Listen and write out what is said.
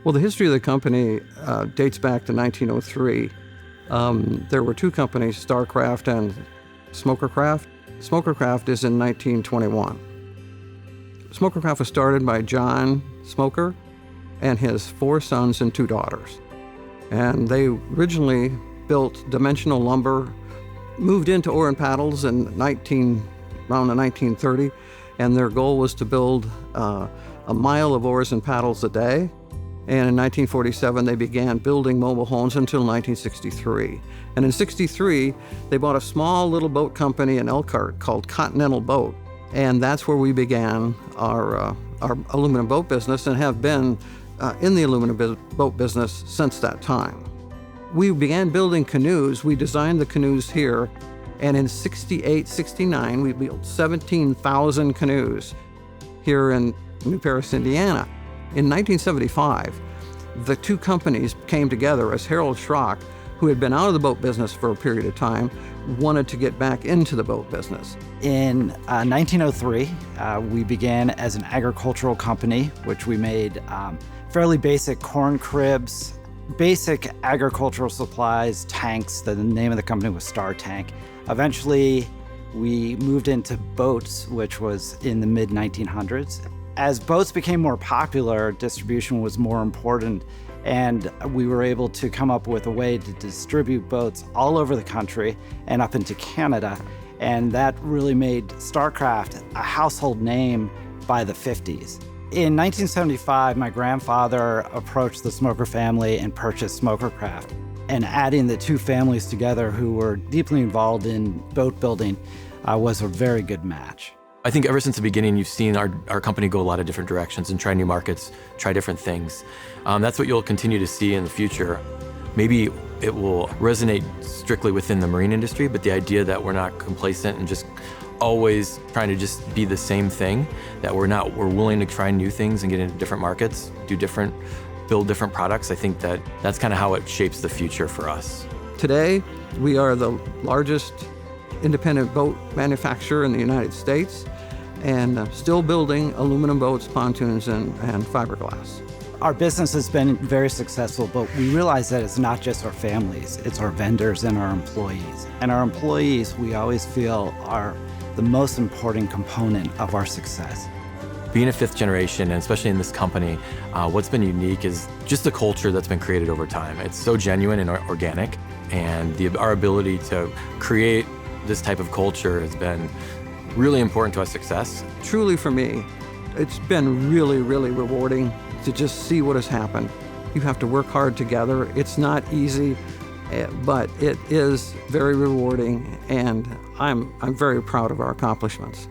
Well, the history of the company dates back to 1903. There were two companies, Starcraft and Smokercraft. Smokercraft is in 1921. Smokercraft was started by John Smoker and his 4 sons and 2 daughters. And they originally built dimensional lumber, moved into oar and paddles in around 1930, and their goal was to build a mile of oars and paddles a day. And in 1947, they began building mobile homes until 1963. And in 63, they bought a small little boat company in Elkhart called Continental Boat. And that's where we began our aluminum boat business and have been in the aluminum boat business since that time. We began building canoes. We designed the canoes here. And in 68, 69, we built 17,000 canoes here in New Paris, Indiana. In 1975, the two companies came together as Harold Schrock, who had been out of the boat business for a period of time, wanted to get back into the boat business. In 1903, we began as an agricultural company, which we made fairly basic corn cribs, basic agricultural supplies, tanks. The name of the company was Star Tank. Eventually, we moved into boats, which was in the mid-1900s. As boats became more popular, distribution was more important, and we were able to come up with a way to distribute boats all over the country and up into Canada, and that really made Starcraft a household name by the 50s. In 1975, my grandfather approached the Smoker family and purchased Smokercraft, and adding the two families together who were deeply involved in boat building was a very good match. I think ever since the beginning, you've seen our company go a lot of different directions and try new markets, try different things. That's what you'll continue to see in the future. Maybe it will resonate strictly within the marine industry, but the idea that we're not complacent and just always trying to just be the same thing, that we're willing to try new things and get into different markets, build different products. I think that's kind of how it shapes the future for us. Today, we are the largest independent boat manufacturer in the United States, and still building aluminum boats, pontoons, and fiberglass. Our business has been very successful, but we realize that it's not just our families, it's our vendors and our employees. And our employees, we always feel, are the most important component of our success. Being a 5th generation, and especially in this company, what's been unique is just the culture that's been created over time. It's so genuine and organic, and our ability to create this type of culture has been really important to our success. Truly for me, it's been really, really rewarding to just see what has happened. You have to work hard together. It's not easy, but it is very rewarding, and I'm very proud of our accomplishments.